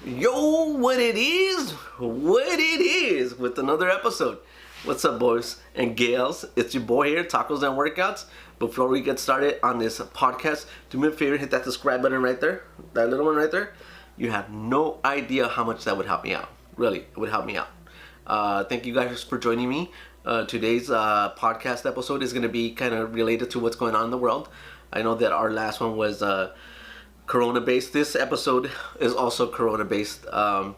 Yo, what it is? What it is with another episode. What's up, boys and gals? It's your boy here, Tacos and Workouts. Before we get started on this podcast, do me a favor, hit that subscribe button right there, that little one right there. You have no idea how much that would help me out. Really, it would help me out. Thank you guys for joining me. Today's podcast episode is going to be kind of related to what's going on in the world. I know that our last one was Corona based. This episode is also Corona based, but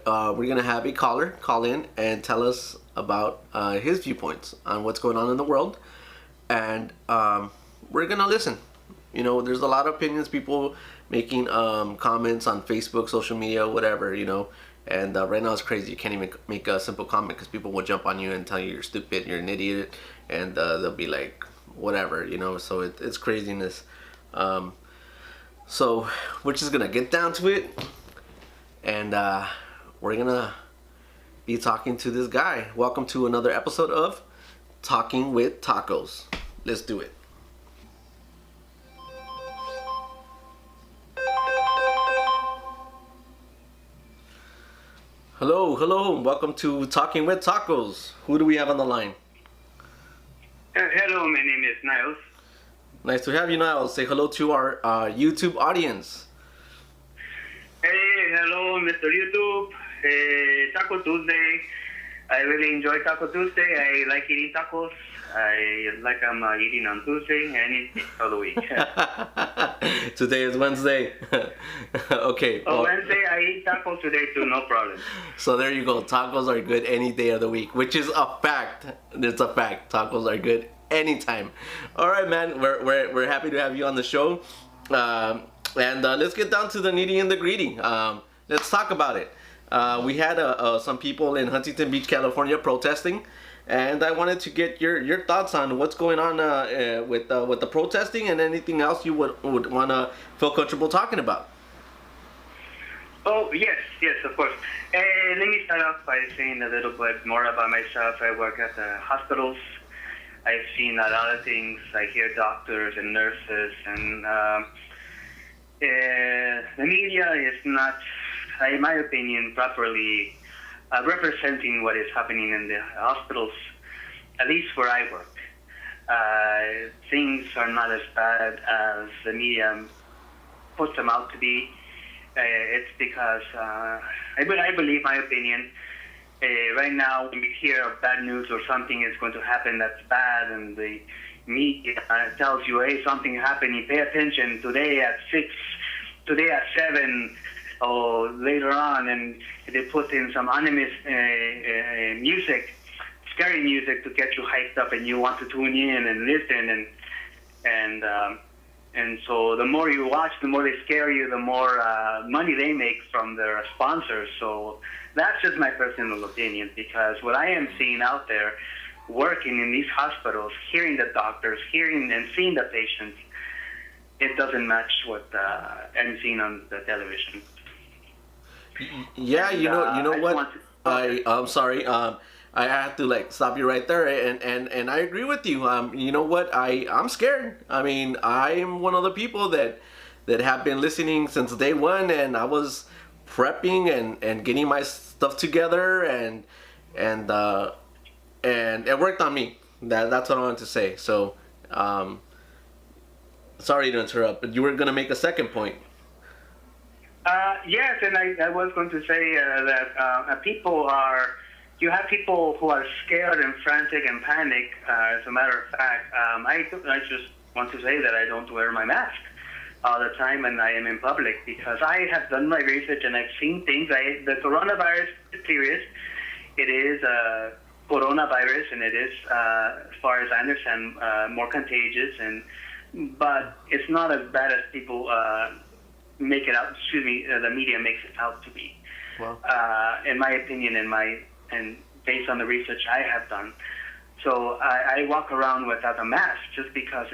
we're gonna have a caller call in and tell us about his viewpoints on what's going on in the world, and we're gonna listen. You know, there's a lot of opinions, people making comments on Facebook, social media, whatever, you know, and right now it's crazy. You can't even make a simple comment because people will jump on you and tell you you're stupid, you're an idiot, and they'll be like whatever, you know. So it's craziness. So we're just gonna get down to it, and we're gonna be talking to this guy. Welcome to another episode of Talking with Tacos. Let's do it. Hello, welcome to Talking with Tacos. Who do we have on the line? Hello, my name is Niles. Nice to have you, Niles. Say hello to our YouTube audience. Hey, hello, Mr. YouTube. Taco Tuesday. I really enjoy Taco Tuesday. I like eating tacos. I like I'm eating on Tuesday and it's all the week. Today is Wednesday. Okay. Oh, Wednesday I eat tacos today too, no problem. So there you go. Tacos are good any day of the week, which is a fact. It's a fact. Tacos are good anytime. All right, man. We're happy to have you on the show. And let's get down to the nitty and the gritty. Let's talk about it. We had some people in Huntington Beach, California, protesting, and I wanted to get your thoughts on what's going on with the protesting and anything else you would want to feel comfortable talking about. Oh, yes, of course. Let me start off by saying a little bit more about myself. I work at the hospitals. I've seen a lot of things. I hear doctors and nurses, and the media is not, in my opinion, properly representing what is happening in the hospitals, at least where I work. Things are not as bad as the media puts them out to be. It's because, I believe, my opinion, right now when we hear bad news or something is going to happen that's bad, and the media tells you, hey, something happening, pay attention today at 6, today at 7, or later on, and they put in some ominous music, scary music to get you hyped up and you want to tune in and listen, and so the more you watch, the more they scare you, the more money they make from their sponsors. So that's just my personal opinion, because what I am seeing out there, working in these hospitals, hearing the doctors, hearing and seeing the patients, it doesn't match what I'm seeing on the television. Yeah, you know what? I'm sorry. I have to stop you right there, and I agree with you. You know what? I'm scared. I mean, I'm one of the people that have been listening since day one, and I was prepping and getting my stuff together, and it worked on me. That's what I wanted to say. So, sorry to interrupt, but you were gonna make a second point. Yes, and I was going to say that you have people who are scared and frantic and panic. As a matter of fact, I just want to say that I don't wear my mask all the time when I am in public, because I have done my research and I've seen things. The coronavirus is serious. It is coronavirus, and it is, as far as I understand, more contagious, but it's not as bad as people make it out. The media makes it out to be. Wow. In my opinion, and based on the research I have done. So I walk around without a mask just because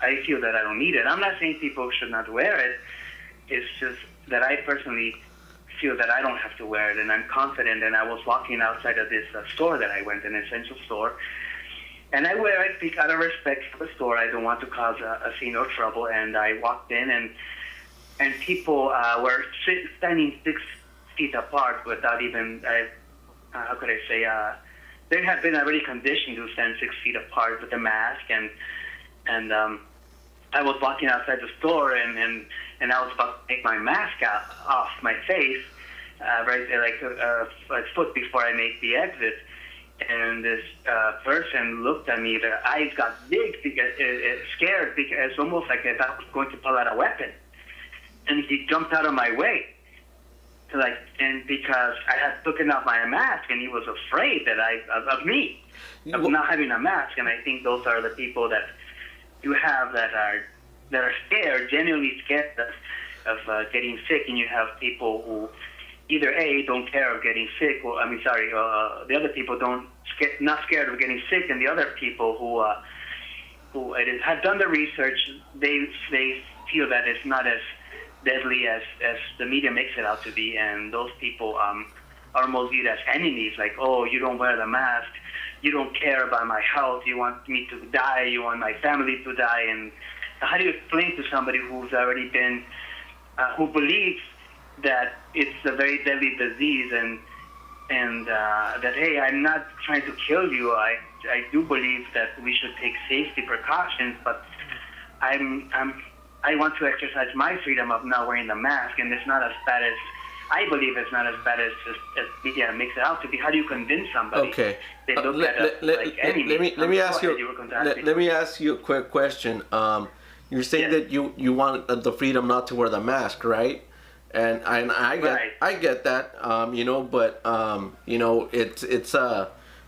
I feel that I don't need it. I'm not saying people should not wear it. It's just that I personally feel that I don't have to wear it, and I'm confident. And I was walking outside of this store that I went, an essential store, and I wear it out of respect for the store. I don't want to cause a scene or trouble. And I walked in, and and people were standing 6 feet apart without even, how could I say, they had been already conditioned to stand 6 feet apart with a mask, and I was walking outside the store, and I was about to take my mask off my face, right there, like a foot before I make the exit. And this person looked at me. Their eyes got big, because scared, because it's almost like I was going to pull out a weapon. And he jumped out of my way, and because I had taken off my mask, and he was afraid that of me, of not having a mask. And I think those are the people that you have that are scared, genuinely scared of getting sick, and you have people who either don't care of getting sick, or the other people not scared of getting sick, and the other people who have done the research, they feel that it's not as deadly as the media makes it out to be, and those people are almost viewed as enemies, like, oh, you don't wear the mask, you don't care about my health, you want me to die, you want my family to die. And how do you explain to somebody who's already been, who believes that it's a very deadly disease, and that, hey, I'm not trying to kill you. I do believe that we should take safety precautions, but I want to exercise my freedom of not wearing the mask, and it's not as bad as, I believe it's not as bad as media makes it out to be. How do you convince somebody? Okay. They look at us like enemies. Let me ask you a quick question. You're saying that you want the freedom not to wear the mask, right? And I get that, but it's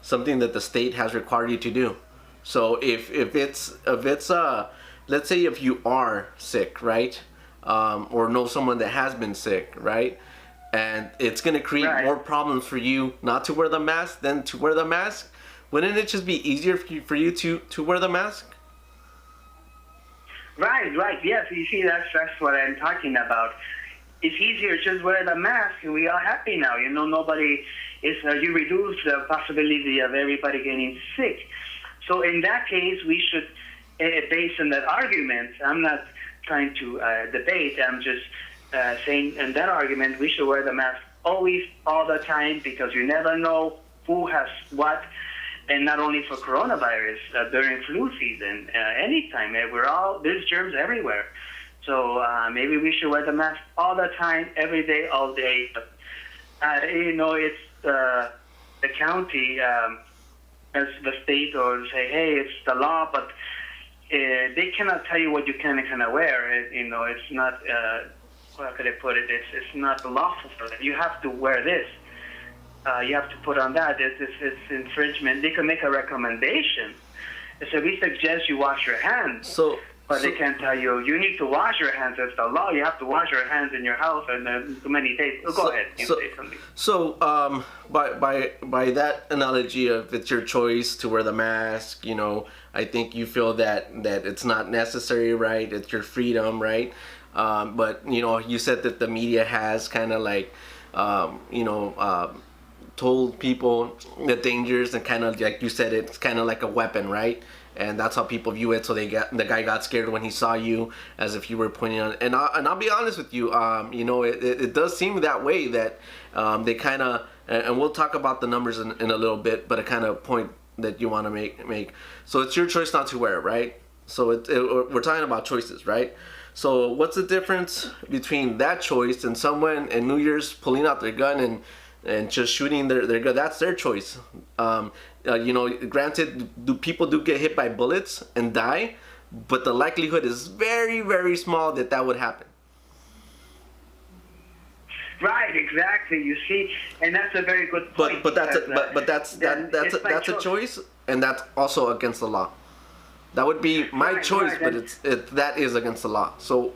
something that the state has required you to do. So if it's let's say if you are sick, right, or know someone that has been sick, right, and it's going to create more problems for you not to wear the mask than to wear the mask, wouldn't it just be easier for you to wear the mask? Right. Yes, you see, that's what I'm talking about. It's easier to just wear the mask, and we are happy now. Nobody is. You reduce the possibility of everybody getting sick. So in that case, we should, based on that argument, I'm not trying to debate. I'm just saying, in that argument, we should wear the mask always, all the time, because you never know who has what. And not only for coronavirus, during flu season, anytime. There's germs everywhere. So maybe we should wear the mask all the time, every day, all day. But, it's the county, as the state, or say, hey, it's the law, but they cannot tell you what you can and cannot wear. It's not, how could I put it? It's not lawful for them. You have to wear this. You have to put on that. It's infringement. They can make a recommendation. So we suggest you wash your hands. But they can't tell you, you need to wash your hands. It's the law. You have to wash your hands in your house and so many days. Go ahead. You say something. So by that analogy of it's your choice to wear the mask, I think you feel that it's not necessary, right? It's your freedom, right? But, you said that the media has kind of like, told people the dangers, and kind of like you said, it's kind of like a weapon, right? And that's how people view it. So the guy got scared when he saw you, as if you were pointing on. And I'll be honest with you, it does seem that way, that they kind of, and we'll talk about the numbers in a little bit, but a kind of point that you want to make. So it's your choice not to wear it, right? So we're talking about choices, right? So what's the difference between that choice and someone in New Year's pulling out their gun and just shooting their gun? That's their choice. Granted, people do get hit by bullets and die, but the likelihood is very, very small that would happen. Right, exactly. You see, and that's a very good point. But that's a choice, and that's also against the law. That would be my choice, but that is against the law. So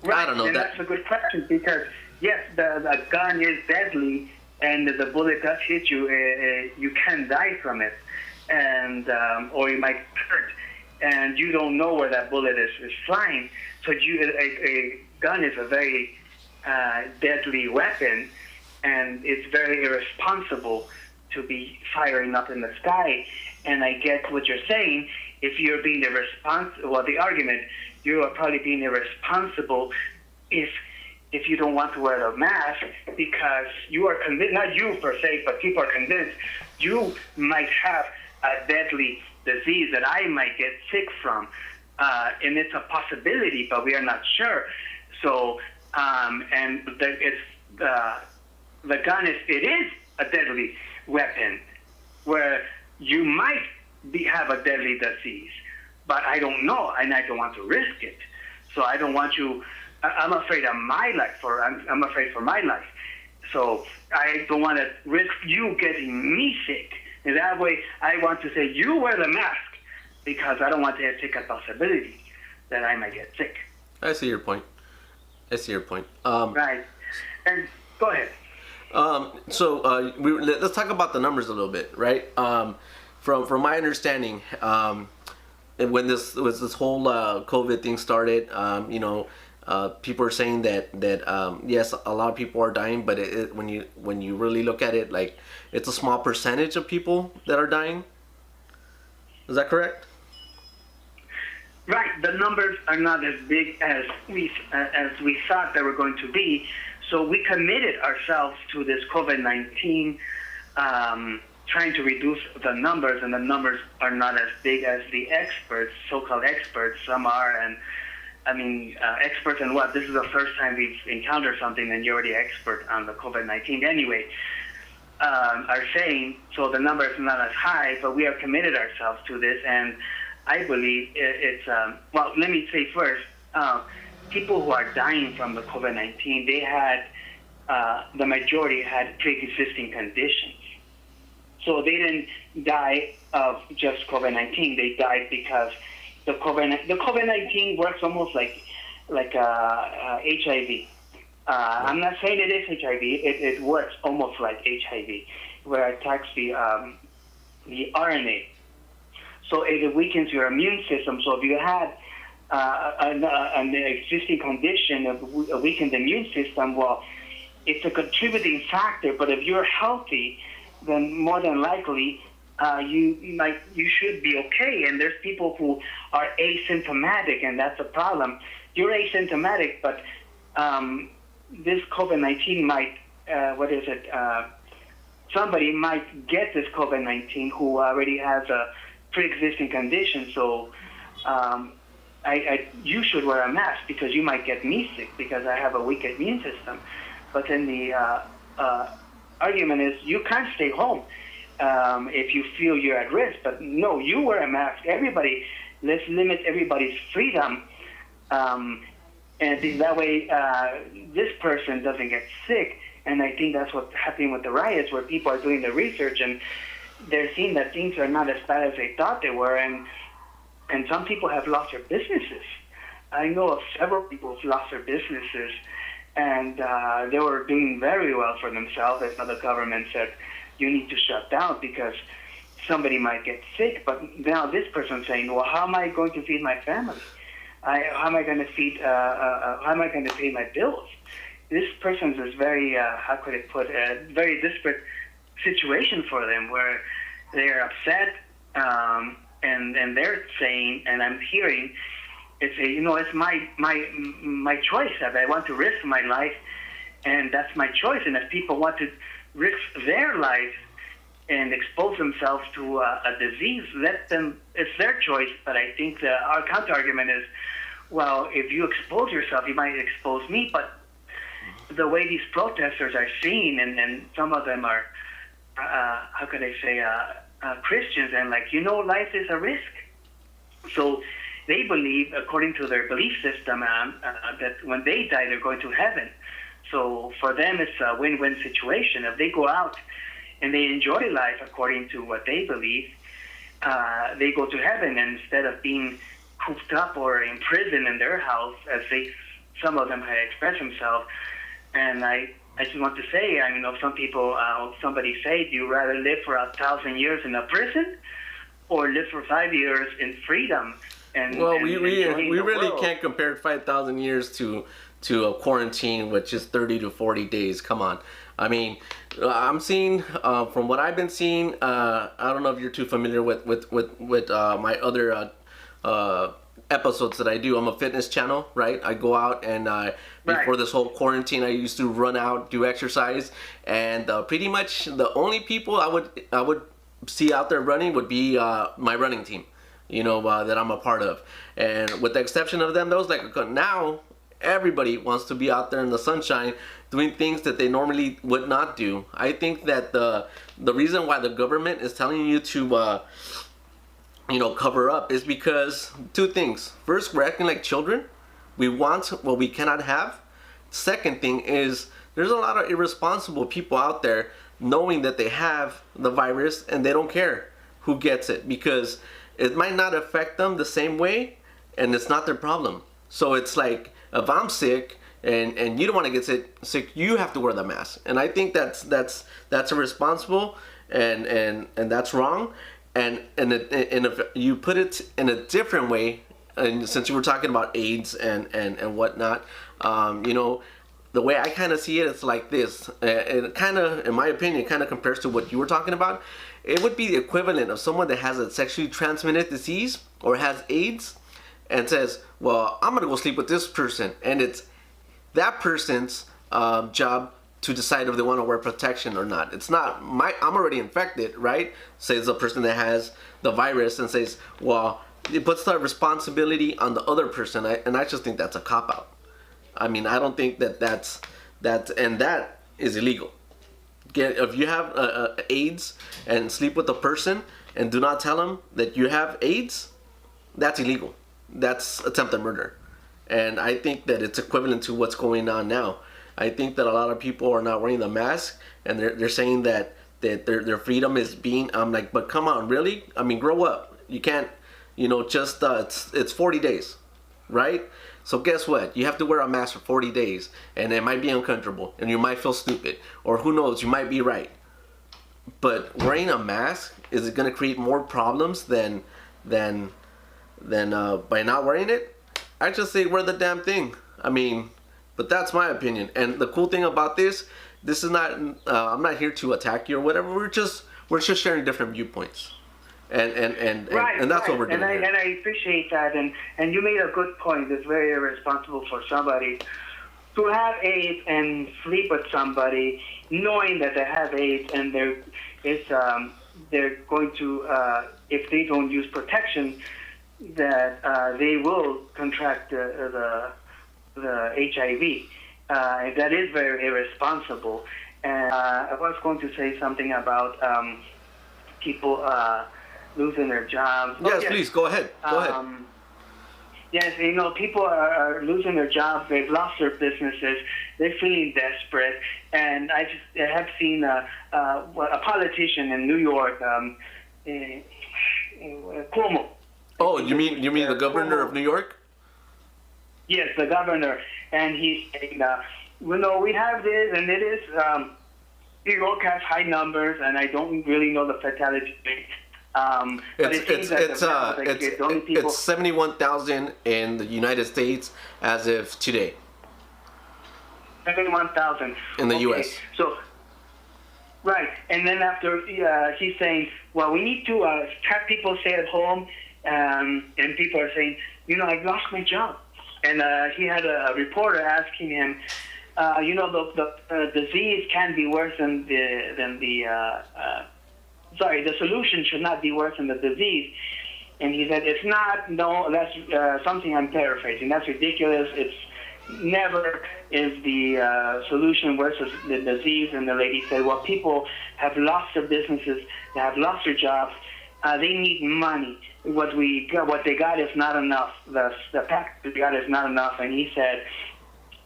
I don't know. That's a good question, because yes, the gun is deadly, and the bullet does hit you. You can die from it, and or you might hurt, and you don't know where that bullet is flying. So a gun is a very deadly weapon, and it's very irresponsible to be firing up in the sky. And I get what you're saying. if you're being irresponsible, well, the argument, you are probably being irresponsible if you don't want to wear the mask because you are convinced, not you per se, but people are convinced you might have a deadly disease that I might get sick from. And it's a possibility, but we are not sure. So, and the gun it is a deadly weapon where you might have a deadly disease, but I don't know, and I don't want to risk it. So I don't want you. I'm afraid of my life, I'm afraid for my life. So I don't want to risk you getting me sick. And that way, I want to say you wear the mask because I don't want to take a possibility that I might get sick. I see your point. Right. And go ahead. Let's talk about the numbers a little bit, right? From my understanding, when this whole COVID thing started, people are saying that yes, a lot of people are dying, but when you really look at it, like it's a small percentage of people that are dying. Is that correct? Right. The numbers are not as big as we thought they were going to be. So we committed ourselves to this COVID-19, trying to reduce the numbers, and the numbers are not as big as the experts, so-called experts. Some are, and experts in what? This is the first time we've encountered something, and you're already expert on the COVID-19 anyway. Are saying so the number is not as high, but we have committed ourselves to this, and I believe it's well. Let me say first, people who are dying from the COVID-19, they had the majority had pre-existing conditions, so they didn't die of just COVID-19. They died because the COVID-19 works almost like HIV. I'm not saying it is HIV. It works almost like HIV, where it attacks the RNA. So it weakens your immune system. So if you had an existing condition of a weakened immune system, well, it's a contributing factor. But if you're healthy, then more than likely you should be okay. And there's people who are asymptomatic, and that's a problem. You're asymptomatic, but this COVID-19 might, somebody might get this COVID-19 who already has a pre-existing condition. So you should wear a mask because you might get me sick because I have a weak immune system. But then the argument is you can't stay home if you feel you're at risk. But no, you wear a mask. Everybody, let's limit everybody's freedom. And that way, this person doesn't get sick. And I think that's what's happening with the riots, where people are doing the research and they're seeing that things are not as bad as they thought they were. And some people have lost their businesses. I know of several people who've lost their businesses, and they were doing very well for themselves. As the government said, you need to shut down because somebody might get sick. But now this person's saying, well, how am I going to feed my family? How am I going to feed? How am I going to pay my bills? This person's is very, how could I put it, very disparate situation for them, where they're upset, and they're saying, and I'm hearing, it's my choice. I want to risk my life, and that's my choice. And if people want to risk their life and expose themselves to a disease, let them. It's their choice. But I think our counter argument is, well, if you expose yourself, you might expose me. But the way these protesters are seen, and some of them are, how could I say, Christians, and life is a risk. So they believe, according to their belief system, that when they die, they're going to heaven. So for them, it's a win-win situation. If they go out and they enjoy life according to what they believe, they go to heaven, and instead of being cooped up or in prison in their house, as some of them have expressed themselves. And I just want to say, some people, somebody say, do you rather live for 1,000 years in a prison or live for 5 years in freedom? We really can't compare 5,000 years to a quarantine with just 30 to 40 days. Come on. I mean, I'm seeing from what I've been seeing. I don't know if you're too familiar with my other episodes that I do. I'm a fitness channel, right? I go out and before this whole quarantine, I used to run out, do exercise, and pretty much the only people I would see out there running would be my running team, that I'm a part of. And with the exception of them, those like now everybody wants to be out there in the sunshine doing things that they normally would not do. I think that the reason why the government is telling you to cover up is because two things. First, we're acting like children. We want what we cannot have. Second thing is there's a lot of irresponsible people out there knowing that they have the virus and they don't care who gets it because it might not affect them the same way and it's not their problem. So it's like if I'm sick and you don't want to get sick, you have to wear the mask. And I think that's irresponsible and that's wrong. And if you put it in a different way, and since you were talking about AIDS and whatnot, the way I kind of see it, it's like this. It kind of, in my opinion, kind of compares to what you were talking about. It would be the equivalent of someone that has a sexually transmitted disease or has AIDS and says, well, I'm going to go sleep with this person. And it's that person's job to decide if they want to wear protection or not. It's not I'm already infected, right? Says the person that has the virus and says, well, it puts the responsibility on the other person. And I just think that's a cop-out. I mean, I don't think that is illegal. If you have AIDS and sleep with a person and do not tell them that you have AIDS, that's illegal. That's attempted murder. And I think that it's equivalent to what's going on now. I think that a lot of people are not wearing the mask and they're saying that their freedom is being, I'm like, but come on, really? I mean, grow up. You can't, it's 40 days, right? So guess what? You have to wear a mask for 40 days and it might be uncomfortable and you might feel stupid or who knows, you might be right. But wearing a mask, is it going to create more problems than by not wearing it? I just say wear the damn thing. I mean, but that's my opinion. And the cool thing about this is not, I'm not here to attack you or whatever. We're just sharing different viewpoints. And that's what we're doing. And I appreciate that. And you made a good point. It's very irresponsible for somebody to have AIDS and sleep with somebody knowing that they have AIDS and they're going to, if they don't use protection, that they will contract the HIV. That is very irresponsible. And I was going to say something about people losing their jobs. Yes, please, go ahead. Go ahead. Yes, people are losing their jobs. They've lost their businesses. They're feeling desperate. And I have seen a politician in New York, Cuomo. Oh, you mean the governor Cuomo. of New York? Yes, the governor. And he's saying, we have this, and it is, New York has high numbers, and I don't really know the fatality rate. But it's 71,000 in the United States as of today. 71,000 in the U.S. So, right, and then after he's saying, well, we need to have people stay at home, and people are saying, I've lost my job, and he had a reporter asking him, the disease can be worse than the solution should not be worse than the disease. And he said, it's not, no, that's something I'm paraphrasing. That's ridiculous. It's never is the solution worse than the disease. And the lady said, well, people have lost their businesses. They have lost their jobs. They need money. What they got is not enough. The package they got is not enough. And he said,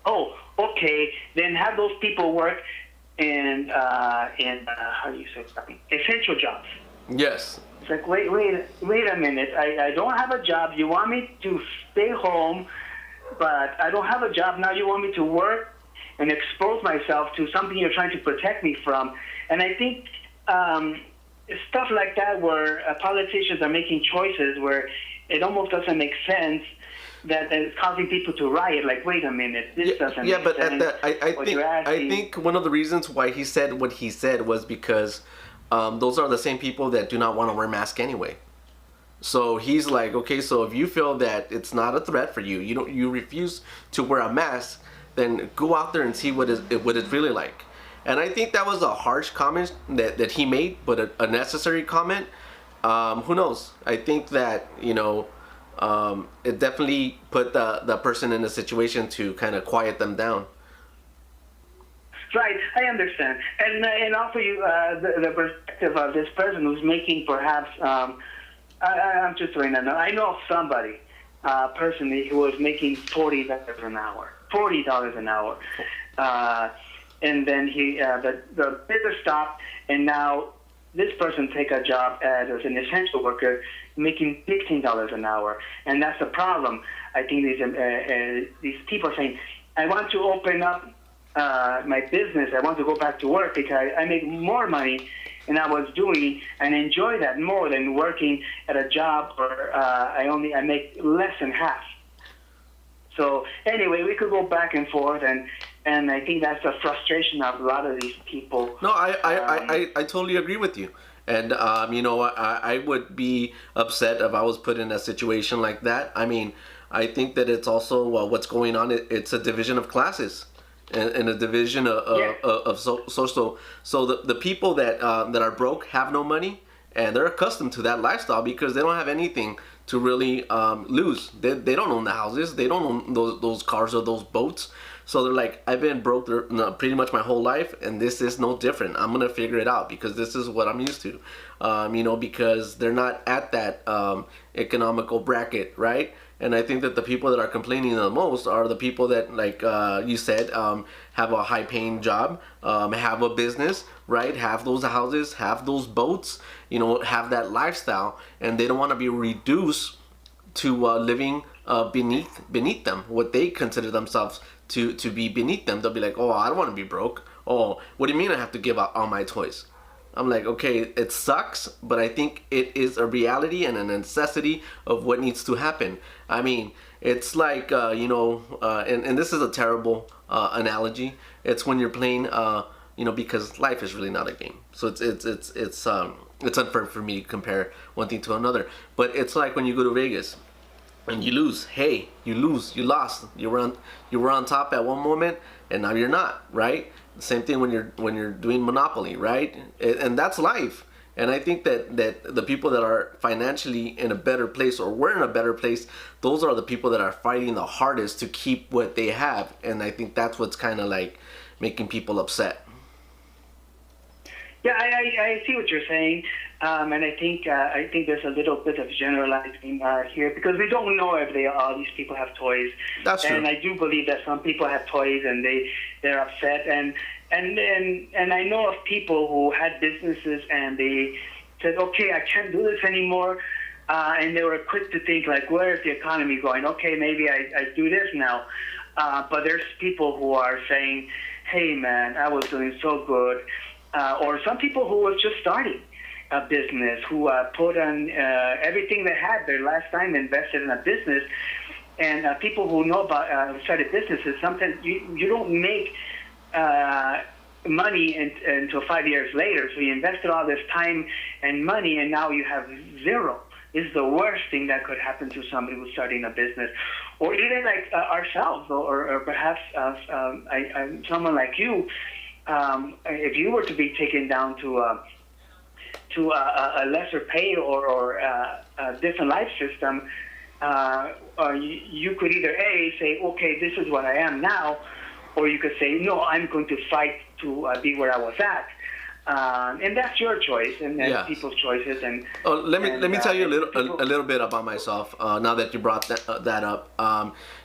oh, okay, then have those people work in how do you say something? Essential jobs. Yes. It's like, wait a minute. I don't have a job. You want me to stay home, but I don't have a job. Now you want me to work and expose myself to something you're trying to protect me from. And I think stuff like that where politicians are making choices where it almost doesn't make sense, that is causing people to riot. Like, wait a minute, this doesn't yeah, make but sense. I think one of the reasons why he said what he said was because those are the same people that do not want to wear masks anyway. So he's like, okay, so if you feel that it's not a threat for you, you refuse to wear a mask, then go out there and see what it's really like. And I think that was a harsh comment that he made, but a necessary comment. Who knows? I think that, it definitely put the person in a situation to kind of quiet them down. Right, I understand, and also the perspective of this person who's making perhaps I'm just doing that. I know of somebody personally who was making $40 an hour, and then the business stopped, and now this person take a job as an essential worker, making $15 an hour, and that's the problem. I think these people are saying, I want to open up my business. I want to go back to work because I make more money than I was doing and enjoy that more than working at a job where I make less than half. So anyway, we could go back and forth, and I think that's the frustration of a lot of these people. No, I totally agree with you. And, I would be upset if I was put in a situation like that. I mean, I think that it's also what's going on. It's a division of classes and a division of social. So the people that are broke have no money, and they're accustomed to that lifestyle because they don't have anything to really lose. They don't own the houses. They don't own those cars or those boats. So they're like, I've been broke pretty much my whole life, and this is no different. I'm gonna figure it out because this is what I'm used to. Because they're not at that economical bracket, right? And I think that the people that are complaining the most are the people that, like you said, have a high-paying job, have a business, right? Have those houses, have those boats, have that lifestyle, and they don't want to be reduced to living beneath them, what they consider themselves to be beneath them. They'll be like, oh, I don't want to be broke. Oh, what do you mean I have to give out all my toys? I'm like, okay, it sucks, but I think it is a reality and a necessity of what needs to happen. I mean, it's like, and this is a terrible analogy. It's when you're playing, because life is really not a game. So it's unfair for me to compare one thing to another. But it's like when you go to Vegas and you lose. Hey, you lost. You were on top at one moment, and now you're not, right? Same thing when you're doing Monopoly, right? And that's life. And I think that the people that are financially in a better place, or we're in a better place, those are the people that are fighting the hardest to keep what they have. And I think that's what's kind of like making people upset. Yeah, I see what you're saying, and I think there's a little bit of generalizing here because we don't know if all these people have toys. That's true. And I do believe that some people have toys and they're upset, and I know of people who had businesses and they said, okay, I can't do this anymore, and they were quick to think like, where is the economy going? Okay, maybe I do this now, but there's people who are saying, hey man, I was doing so good. Or some people who were just starting a business, who put on everything they had their last time, invested in a business. And people who know about started businesses, sometimes you don't make money until 5 years later. So you invested all this time and money, and now you have zero. Is the worst thing that could happen to somebody who's starting a business. Or even like ourselves, or perhaps someone like you. If you were to be taken down to a lesser pay or a different life system, you could either say, okay, this is what I am now, or you could say, no, I'm going to fight to be where I was at. And that's your choice, and that's people's choices. And let me tell you a little bit about myself. Now that you brought that up,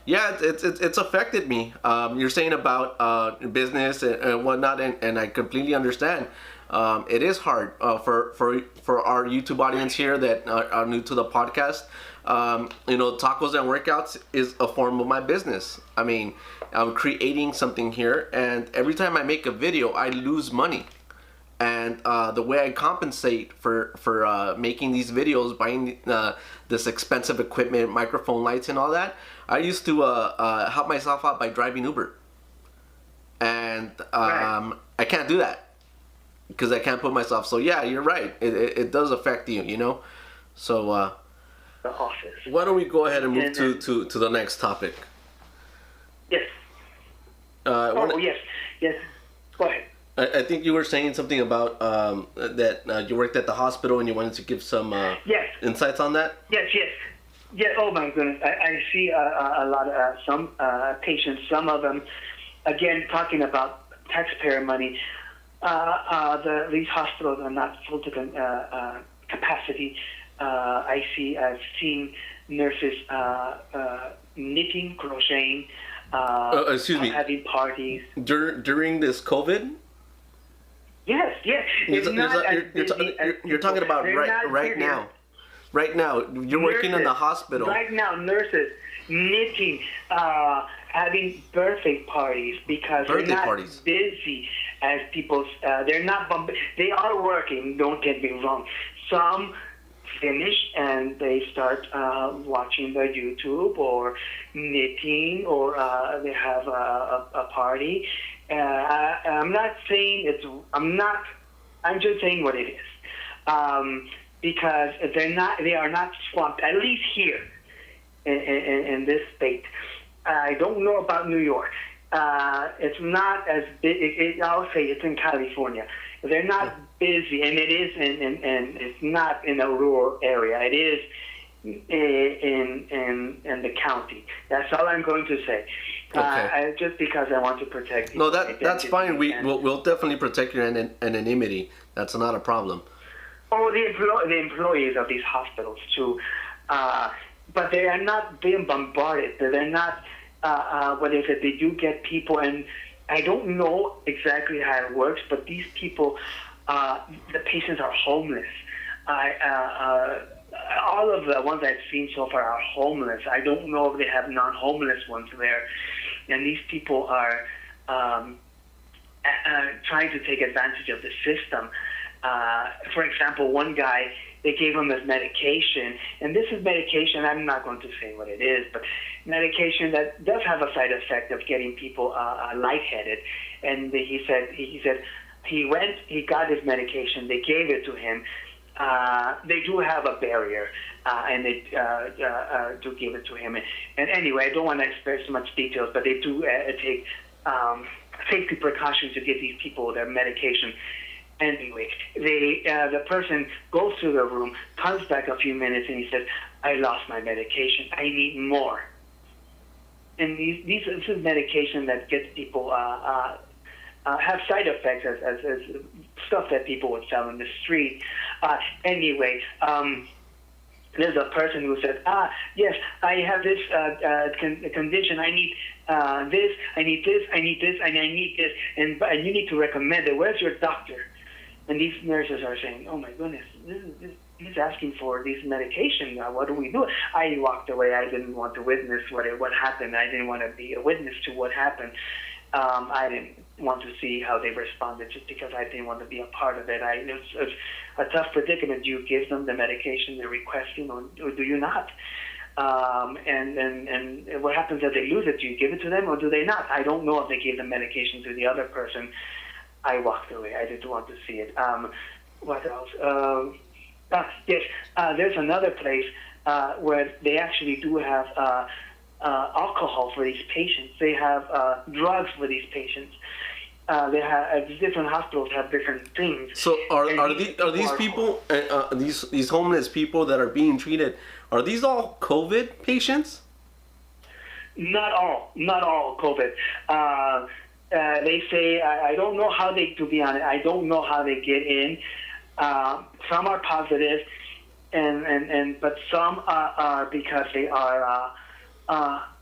it's affected me. You're saying about business and whatnot, and I completely understand. It is hard for our YouTube audience here that are new to the podcast. Tacos and workouts is a form of my business. I mean, I'm creating something here, and every time I make a video, I lose money. And the way I compensate for making these videos, buying this expensive equipment, microphone lights, and all that, I used to help myself out by driving Uber. And Right. I can't do that because I can't put myself. So yeah, you're right. It does affect you, you know. So The office. why don't we go ahead and move And, to the next topic? Yes. One- Oh, yes. Yes. Go ahead. I think you were saying something about that you worked at the hospital and you wanted to give some Yes. insights on that. Yes, yes. Yeah, oh my goodness. I see a lot of some patients, some of them, again, talking about taxpayer money. These hospitals are not full to capacity. I've seen nurses knitting, crocheting, Excuse me. having parties. During this COVID, Yes, yes. It's not as busy as you're talking people. about They're right not right busy. now. Right now, you're working in the Nurses, hospital. Right now, nurses knitting, having birthday parties because Birthday they're not parties. busy as people. They're not. They are working. Don't get me wrong. Some finish and they start watching the YouTube or knitting or they have a party. I'm not saying it's. I'm not. I'm just saying what it is. Because they are not swamped, at least here in this state. I don't know about New York. It's not as big. I'll say it's in California. They're not busy, and it is and it's not in a rural area. It is in the county. That's all I'm going to say. Okay. Just because I want to protect. No, that's fine. And- We'll definitely protect your anonymity. That's not a problem. Oh, the employees of these hospitals too, but they are not being bombarded. They're not. What is it? They do get people, and I don't know exactly how it works, but these people, the patients are homeless. All of the ones I've seen so far are homeless. I don't know if they have non-homeless ones there, and these people are trying to take advantage of the system. For example, one guy, they gave him his medication, and this is medication, I'm not going to say what it is, but medication that does have a side effect of getting people lightheaded. And he said he got his medication, they gave it to him. They do have a barrier, and they do give it to him. And anyway, I don't want to express so much details, but they do take safety precautions to give these people their medication. Anyway, the person goes to the room, comes back a few minutes, and he says, "I lost my medication. I need more." And this is medication that gets people have side effects as stuff that people would sell in the street. Anyway, there's a person who said, yes, I have this condition. I need this, I need this, I need this, and I need this, and you need to recommend it. Where's your doctor? And these nurses are saying, oh my goodness, he's asking for this medication. What do we do? I walked away. I didn't want to witness what happened. I didn't want to be a witness to what happened. I didn't want to see how they responded just because I didn't want to be a part of it. It's a tough predicament. Do you give them the medication they're requesting or do you not? And what happens if they lose it? Do you give it to them or do they not? I don't know if they gave the medication to the other person. I walked away. I didn't want to see it. What else? Yes, there's another place where they actually do have alcohol for these patients. They have drugs for these patients. They have different hospitals have different things. So are these people these homeless people that are being treated, are these all COVID patients? Not all COVID. They say I don't know how they. To be honest, I don't know how they get in. Some are positive, but some are because they are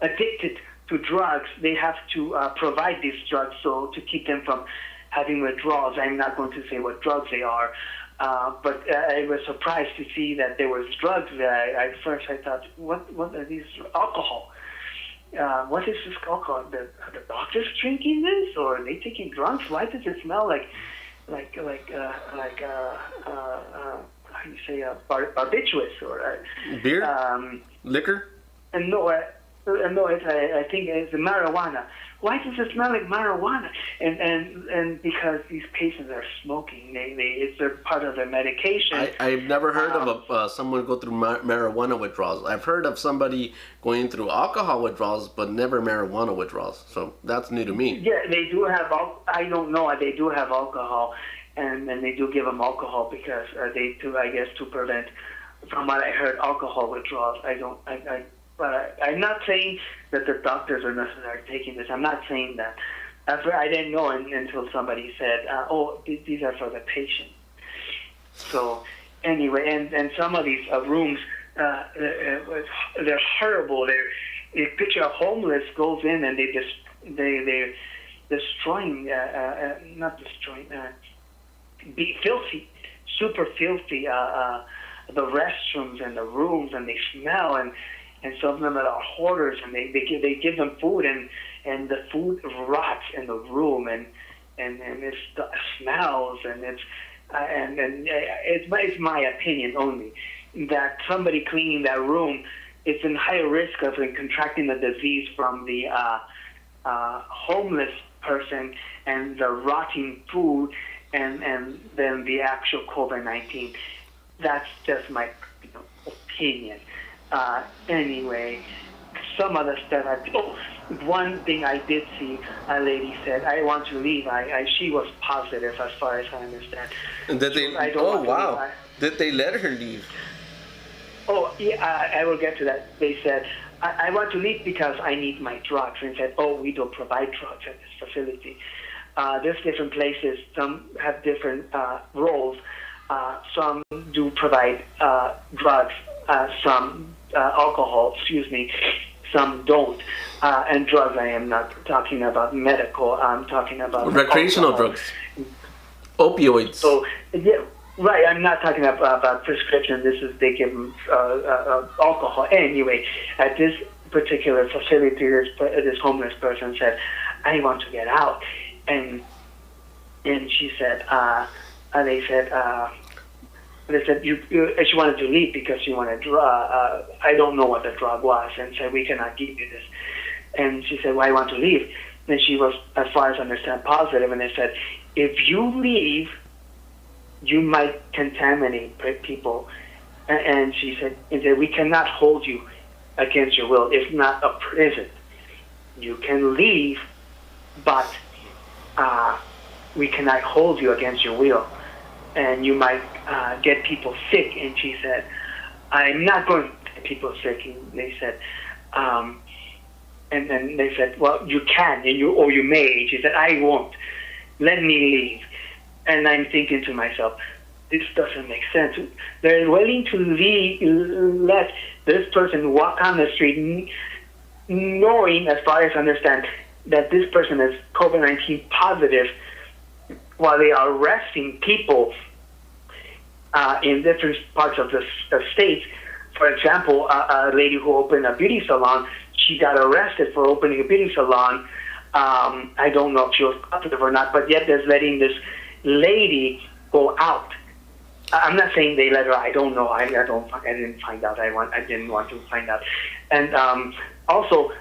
addicted to drugs. They have to provide these drugs so to keep them from having withdrawals. I'm not going to say what drugs they are, but I was surprised to see that there was drugs there. At first I thought, what are these? Alcohol. What is this alcohol? The doctors drinking this, or are they taking drugs? Why does it smell like how do you say barbiturates or Beer, liquor. and no, I think it's marijuana. Why does it smell like marijuana? And because these patients are smoking, it's their part of their medication. I've never heard of someone go through marijuana withdrawals. I've heard of somebody going through alcohol withdrawals, but never marijuana withdrawals. So that's new to me. Yeah, they do have. I don't know. They do have alcohol, and they do give them alcohol because I guess, to prevent, from what I heard, alcohol withdrawals. But I'm not saying that the doctors are necessarily taking this. I'm not saying that. I didn't know until somebody said, these are for the patient. So anyway, and some of these rooms, they're horrible. You picture a homeless goes in and they're destroying, be filthy, super filthy, the restrooms and the rooms, and they smell, and some of them are hoarders, and they give them food, and the food rots in the room, and it smells, and it's my opinion only that somebody cleaning that room is in higher risk of contracting the disease from the homeless person and the rotting food, and then the actual COVID-19. That's just my opinion. Anyway, some other stuff. One thing I did see, a lady said, "I want to leave." She was positive, as far as I understand. And did they? Oh wow! Did they let her leave? Oh yeah, I will get to that. They said, I want to leave because I need my drugs. And said, we don't provide drugs at this facility. There's different places. Some have different roles. Some do provide drugs. Some alcohol, some don't. And drugs, I am not talking about medical, I'm talking about recreational alcohol. Drugs. Opioids. So, yeah, right, I'm not talking about prescription. They give them alcohol. Anyway, at this particular facility, this homeless person said, I want to get out. And she said, they said she wanted to leave because she wanted I don't know what the drug was, and said, we cannot give you this. And she said, I want to leave. And she was, as far as I understand, positive, and they said, if you leave, you might contaminate people. And she said, we cannot hold you against your will. It's not a prison. You can leave, but we cannot hold you against your will. And you might get people sick. And she said, I'm not going to get people sick. And they said, and then they said, well, you can, or you may. And she said, I won't. Let me leave. And I'm thinking to myself, this doesn't make sense. They're willing to let this person walk on the street, knowing, as far as I understand, that this person is COVID-19 positive, while they are arresting people in different parts of the state. For example, a lady who opened a beauty salon, she got arrested for opening a beauty salon. I don't know if she was positive or not, but yet they're letting this lady go out. I'm not saying they let her. I don't know. I didn't find out. I didn't want to find out. And also,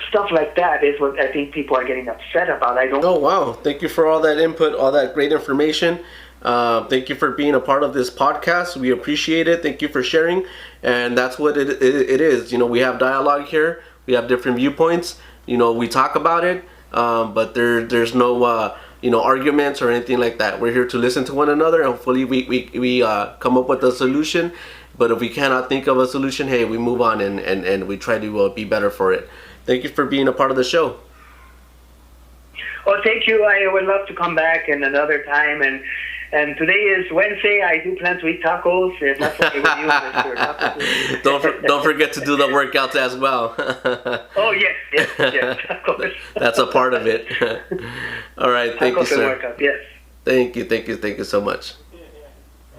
stuff like that is what I think people are getting upset about. Oh wow! Thank you for all that input, all that great information. Thank you for being a part of this podcast. We appreciate it. Thank you for sharing. And that's what it is. We have dialogue here. We have different viewpoints. We talk about it, but there's no arguments or anything like that. We're here to listen to one another, and hopefully we come up with a solution. But if we cannot think of a solution, hey, we move on and we try to be better for it. Thank you for being a part of the show. Well, thank you. I would love to come back in another time. And today is Wednesday. I do plan to eat tacos. If that's okay with you, Mr. Tacos. Don't forget to do the workouts as well. Oh, yes, of course. That's a part of it. All right, thank you, sir. Workout, yes. Thank you so much.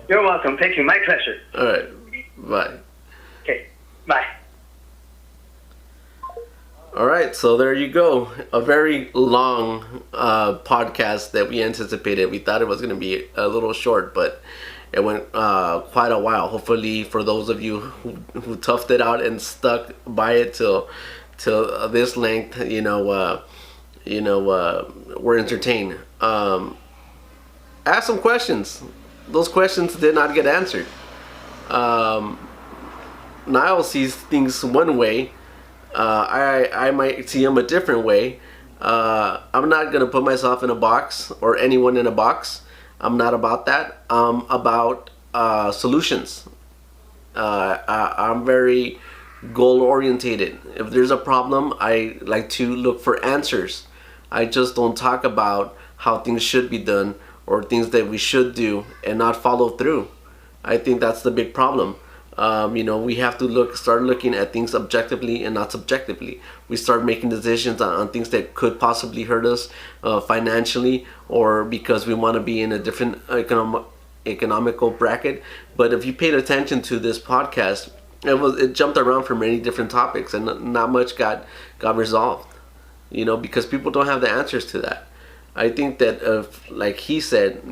You're welcome. Thank you. My pleasure. All right, bye. Okay, bye. All right, so there you go. A very long podcast that we anticipated. We thought it was going to be a little short, but it went quite a while. Hopefully, for those of you who toughed it out and stuck by it till this length, were entertained. Ask some questions. Those questions did not get answered. Um, Niall sees things one way. I might see him a different way. I'm not gonna put myself in a box or anyone in a box. I'm not about that. I'm about solutions. I'm very goal orientated. If there's a problem, I like to look for answers. I just don't talk about how things should be done or things that we should do and not follow through. I think that's the big problem. We have to start looking at things objectively and not subjectively. We start making decisions on things that could possibly hurt us financially, or because we want to be in a different economical bracket. But if you paid attention to this podcast, it jumped around for many different topics, and not much got resolved. Because people don't have the answers to that. I think that, like he said,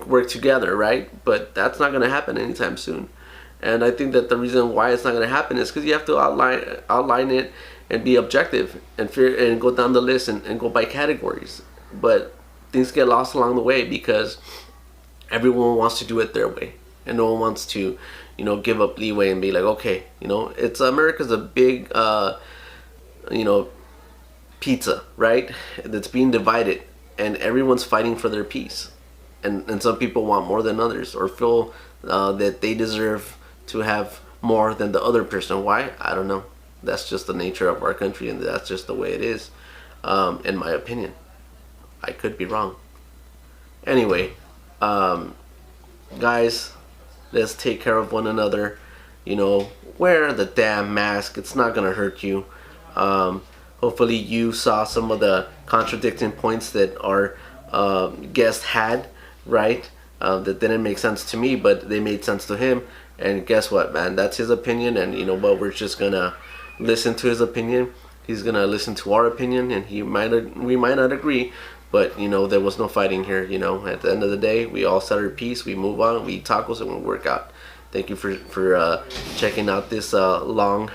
work together, right? But that's not going to happen anytime soon. And I think that the reason why it's not going to happen is because you have to outline it and be objective and go down the list and go by categories. But things get lost along the way because everyone wants to do it their way, and no one wants to, give up leeway and be like, okay, it's America's a big, pizza, right? That's being divided, and everyone's fighting for their piece, and some people want more than others, or feel that they deserve to have more than the other person. Why? I don't know. That's just the nature of our country, and that's just the way it is, in my opinion. I could be wrong. Anyway, guys, let's take care of one another. Wear the damn mask. It's not gonna hurt you. Hopefully you saw some of the contradicting points that our guest had, right? That didn't make sense to me, but they made sense to him. And guess what, man? That's his opinion, and we're just gonna listen to his opinion. He's gonna listen to our opinion, and we might not agree, but there was no fighting here. At the end of the day, we all said our piece. We move on. We eat tacos and we work out. Thank you for checking out this long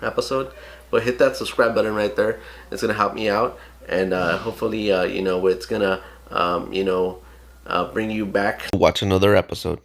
episode. But hit that subscribe button right there. It's gonna help me out, and hopefully it's gonna bring you back to watch another episode.